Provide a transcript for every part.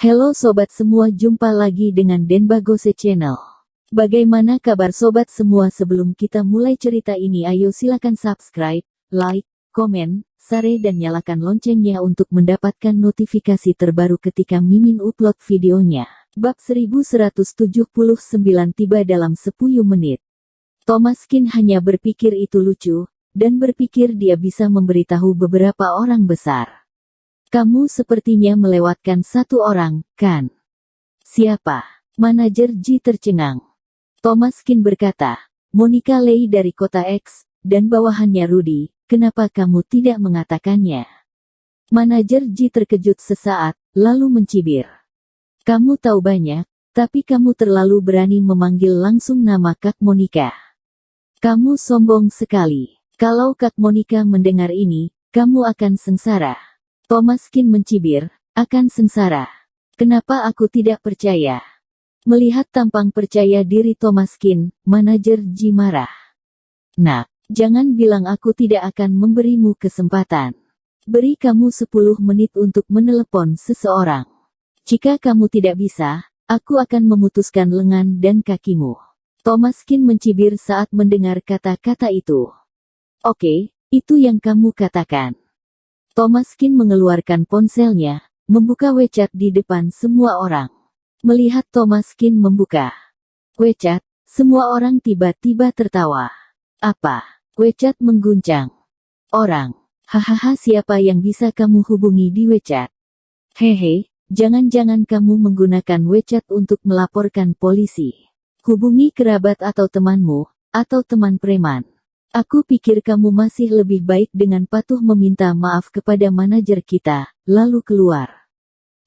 Halo sobat semua, jumpa lagi dengan Denbagose Channel. Bagaimana kabar sobat semua? Sebelum kita mulai cerita ini, ayo silakan subscribe, like, komen, share dan nyalakan loncengnya untuk mendapatkan notifikasi terbaru ketika Mimin upload videonya. Bab 1179 tiba dalam 10 menit. Thomaskin hanya berpikir itu lucu, dan berpikir dia bisa memberitahu beberapa orang besar. Kamu sepertinya melewatkan satu orang, kan? Siapa? Manajer Ji tercengang. Thomaskin berkata, Monica Lei dari kota X, dan bawahannya Rudy, kenapa kamu tidak mengatakannya? Manajer Ji terkejut sesaat, lalu mencibir. Kamu tahu banyak, tapi kamu terlalu berani memanggil langsung nama Kak Monica. Kamu sombong sekali. Kalau Kak Monica mendengar ini, kamu akan sengsara. Thomaskin mencibir, akan sengsara. Kenapa aku tidak percaya? Melihat tampang percaya diri Thomaskin, manajer Ji marah. Nak, jangan bilang aku tidak akan memberimu kesempatan. Beri kamu 10 menit untuk menelepon seseorang. Jika kamu tidak bisa, aku akan memutuskan lengan dan kakimu. Thomaskin mencibir saat mendengar kata-kata itu. Oke, itu yang kamu katakan. Thomaskin mengeluarkan ponselnya, membuka WeChat di depan semua orang. Melihat Thomaskin membuka WeChat, semua orang tiba-tiba tertawa. Apa? WeChat mengguncang. Orang. Hahaha, siapa yang bisa kamu hubungi di WeChat? Hehe, jangan-jangan kamu menggunakan WeChat untuk melaporkan polisi. Hubungi kerabat atau temanmu, atau teman preman. Aku pikir kamu masih lebih baik dengan patuh meminta maaf kepada manajer kita, lalu keluar.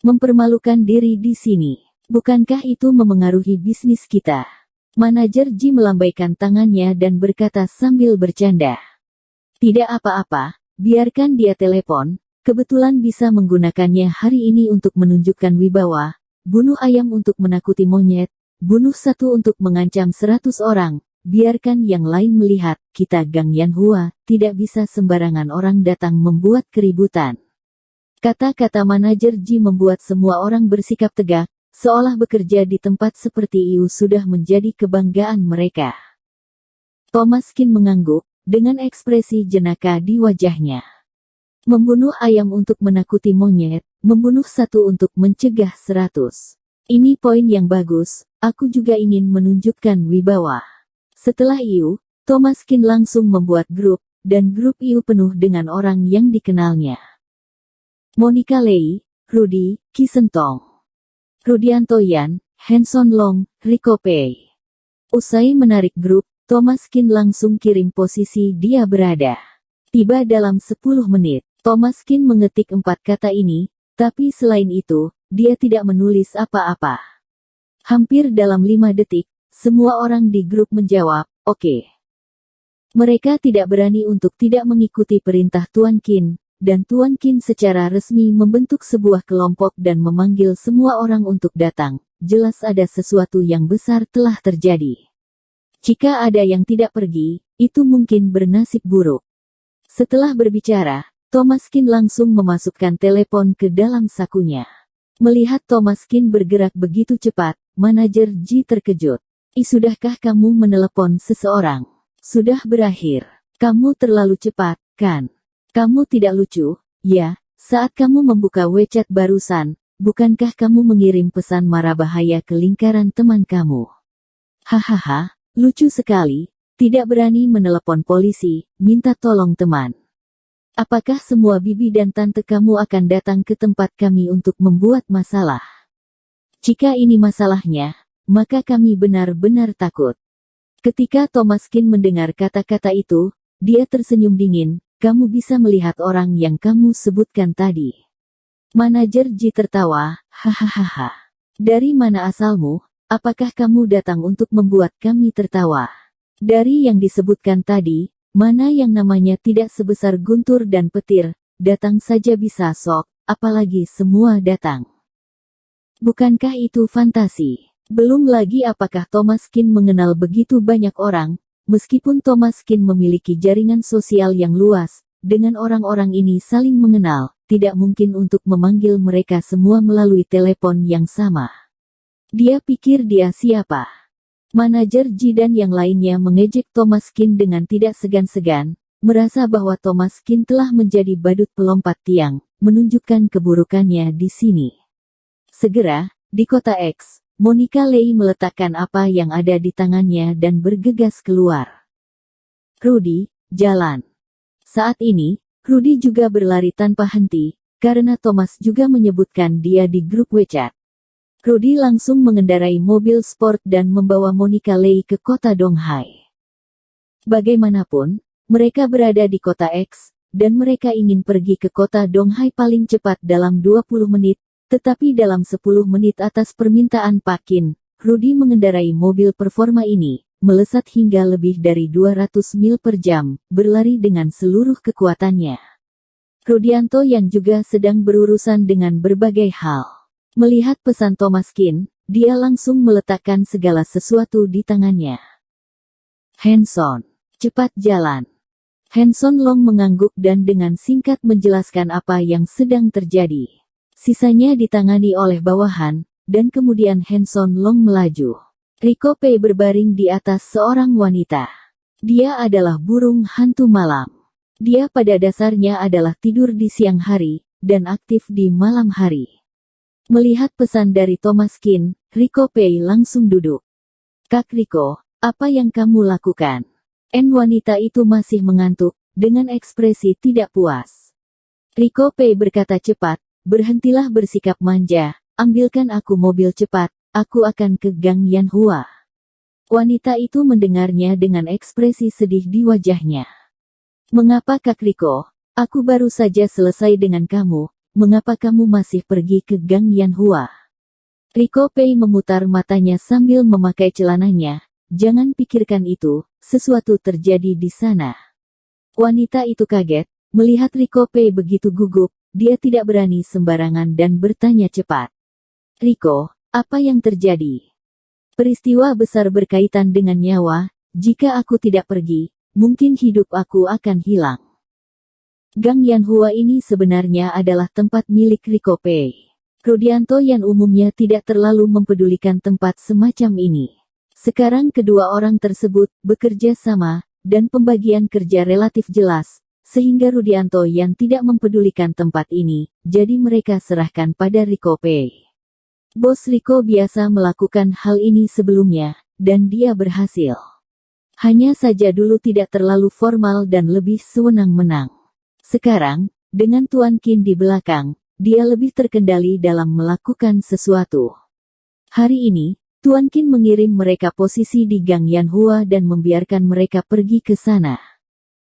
Mempermalukan diri di sini. Bukankah itu memengaruhi bisnis kita? Manajer Ji melambaikan tangannya dan berkata sambil bercanda. Tidak apa-apa, biarkan dia telepon, kebetulan bisa menggunakannya hari ini untuk menunjukkan wibawa, bunuh ayam untuk menakuti monyet, bunuh satu untuk mengancam 100 orang. Biarkan yang lain melihat, kita Gang Yanhua, tidak bisa sembarangan orang datang membuat keributan. Kata-kata manajer Ji membuat semua orang bersikap tegak, seolah bekerja di tempat seperti itu sudah menjadi kebanggaan mereka. Thomaskin mengangguk, dengan ekspresi jenaka di wajahnya. Membunuh ayam untuk menakuti monyet, membunuh satu untuk mencegah 100. Ini poin yang bagus, aku juga ingin menunjukkan wibawa. Setelah itu, Thomaskin langsung membuat grup, dan grup itu penuh dengan orang yang dikenalnya. Monica Lei, Rudy, Kisentong, Rudianto Yan, Hanson Long, Rico Pei. Usai menarik grup, Thomaskin langsung kirim posisi dia berada. Tiba dalam 10 menit, Thomaskin mengetik 4 kata ini, tapi selain itu, dia tidak menulis apa-apa. Hampir dalam 5 detik, semua orang di grup menjawab, oke. Mereka tidak berani untuk tidak mengikuti perintah Tuan Qin, dan Tuan Qin secara resmi membentuk sebuah kelompok dan memanggil semua orang untuk datang. Jelas ada sesuatu yang besar telah terjadi. Jika ada yang tidak pergi, itu mungkin bernasib buruk. Setelah berbicara, Thomaskin langsung memasukkan telepon ke dalam sakunya. Melihat Thomaskin bergerak begitu cepat, manajer Ji terkejut. Sudahkah kamu menelepon seseorang? Sudah berakhir. Kamu terlalu cepat, kan? Kamu tidak lucu, ya? Saat kamu membuka WeChat barusan, bukankah kamu mengirim pesan marah bahaya ke lingkaran teman kamu? Hahaha, lucu sekali. Tidak berani menelepon polisi, minta tolong teman. Apakah semua bibi dan tante kamu akan datang ke tempat kami untuk membuat masalah? Jika ini masalahnya, maka kami benar-benar takut. Ketika Thomaskin mendengar kata-kata itu, dia tersenyum dingin, kamu bisa melihat orang yang kamu sebutkan tadi. Manajer Ji tertawa, hahaha. Dari mana asalmu? Apakah kamu datang untuk membuat kami tertawa? Dari yang disebutkan tadi, mana yang namanya tidak sebesar guntur dan petir, datang saja bisa sok, apalagi semua datang. Bukankah itu fantasi? Belum lagi apakah Thomaskin mengenal begitu banyak orang, meskipun Thomaskin memiliki jaringan sosial yang luas, dengan orang-orang ini saling mengenal, tidak mungkin untuk memanggil mereka semua melalui telepon yang sama. Dia pikir dia siapa? Manajer Ji dan yang lainnya mengejek Thomas Kin dengan tidak segan-segan, merasa bahwa Thomas Kin telah menjadi badut pelompat tiang, menunjukkan keburukannya di sini. Segera, di kota X, Monica Lei meletakkan apa yang ada di tangannya dan bergegas keluar. Rudy, jalan. Saat ini, Rudy juga berlari tanpa henti, karena Thomas juga menyebutkan dia di grup WeChat. Rudy langsung mengendarai mobil sport dan membawa Monica Lei ke kota Donghai. Bagaimanapun, mereka berada di kota X, dan mereka ingin pergi ke kota Donghai paling cepat dalam 20 menit, tetapi dalam 10 menit atas permintaan Pak Qin, Rudy mengendarai mobil performa ini, melesat hingga lebih dari 200 mil per jam, berlari dengan seluruh kekuatannya. Rudianto yang juga sedang berurusan dengan berbagai hal. Melihat pesan Thomas Kin, dia langsung meletakkan segala sesuatu di tangannya. Hanson, cepat jalan. Hanson Long mengangguk dan dengan singkat menjelaskan apa yang sedang terjadi. Sisanya ditangani oleh bawahan, dan kemudian Hanson Long melaju. Rico Pei berbaring di atas seorang wanita. Dia adalah burung hantu malam. Dia pada dasarnya adalah tidur di siang hari, dan aktif di malam hari. Melihat pesan dari Thomas Kin, Rico Pei langsung duduk. Kak Rico, apa yang kamu lakukan? Wanita itu masih mengantuk, dengan ekspresi tidak puas. Rico Pei berkata cepat, berhentilah bersikap manja, ambilkan aku mobil cepat, aku akan ke Gang Yanhua. Wanita itu mendengarnya dengan ekspresi sedih di wajahnya. Mengapa Kak Rico? Aku baru saja selesai dengan kamu, mengapa kamu masih pergi ke Gang Yanhua? Rico Pei memutar matanya sambil memakai celananya, jangan pikirkan itu, sesuatu terjadi di sana. Wanita itu kaget, melihat Rico Pei begitu gugup, dia tidak berani sembarangan dan bertanya cepat. Rico, apa yang terjadi? Peristiwa besar berkaitan dengan nyawa, jika aku tidak pergi, mungkin hidup aku akan hilang. Gang Yanhua ini sebenarnya adalah tempat milik Rico Pei. Rudianto yang umumnya tidak terlalu mempedulikan tempat semacam ini. Sekarang kedua orang tersebut bekerja sama, dan pembagian kerja relatif jelas, sehingga Rudianto yang tidak mempedulikan tempat ini, jadi mereka serahkan pada Rico Pei. Bos Rico biasa melakukan hal ini sebelumnya, dan dia berhasil. Hanya saja dulu tidak terlalu formal dan lebih sewenang-menang. Sekarang, dengan Tuan Qin di belakang, dia lebih terkendali dalam melakukan sesuatu. Hari ini, Tuan Qin mengirim mereka posisi di Gang Yanhua dan membiarkan mereka pergi ke sana.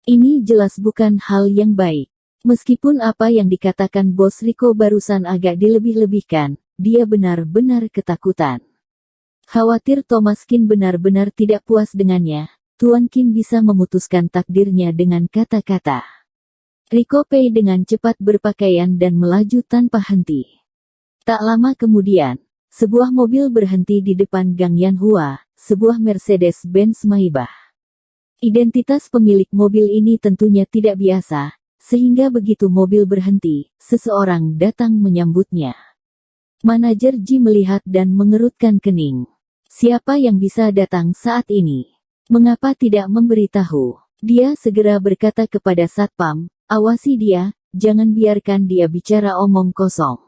Ini jelas bukan hal yang baik. Meskipun apa yang dikatakan Bos Rico barusan agak dilebih-lebihkan, dia benar-benar ketakutan. Khawatir Thomas Qin benar-benar tidak puas dengannya, Tuan Qin bisa memutuskan takdirnya dengan kata-kata. Rico Pei dengan cepat berpakaian dan melaju tanpa henti. Tak lama kemudian, sebuah mobil berhenti di depan Gang Yanhua, sebuah Mercedes-Benz Maybach. Identitas pemilik mobil ini tentunya tidak biasa, sehingga begitu mobil berhenti, seseorang datang menyambutnya. Manajer Ji melihat dan mengerutkan kening. Siapa yang bisa datang saat ini? Mengapa tidak memberitahu? Dia segera berkata kepada Satpam, awasi dia, jangan biarkan dia bicara omong kosong.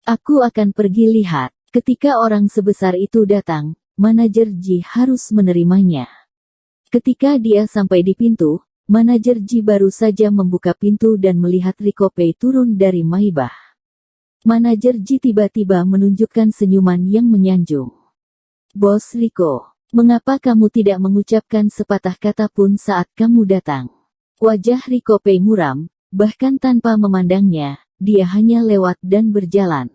Aku akan pergi lihat. Ketika orang sebesar itu datang, manajer Ji harus menerimanya. Ketika dia sampai di pintu, manajer Ji baru saja membuka pintu dan melihat Rico Pei turun dari Maybach. Manajer Ji tiba-tiba menunjukkan senyuman yang menyanjung. Bos Rico, mengapa kamu tidak mengucapkan sepatah kata pun saat kamu datang? Wajah Rico Pei muram, bahkan tanpa memandangnya, dia hanya lewat dan berjalan.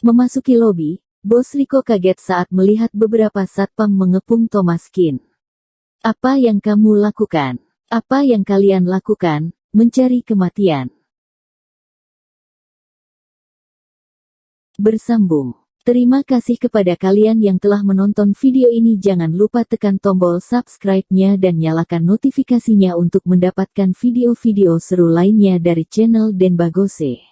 Memasuki lobi, Bos Rico kaget saat melihat beberapa satpam mengepung Thomas Qin. Apa yang kamu lakukan? Apa yang kalian lakukan? Mencari kematian. Bersambung. Terima kasih kepada kalian yang telah menonton video ini. Jangan lupa tekan tombol subscribe-nya dan nyalakan notifikasinya untuk mendapatkan video-video seru lainnya dari channel Denbagose.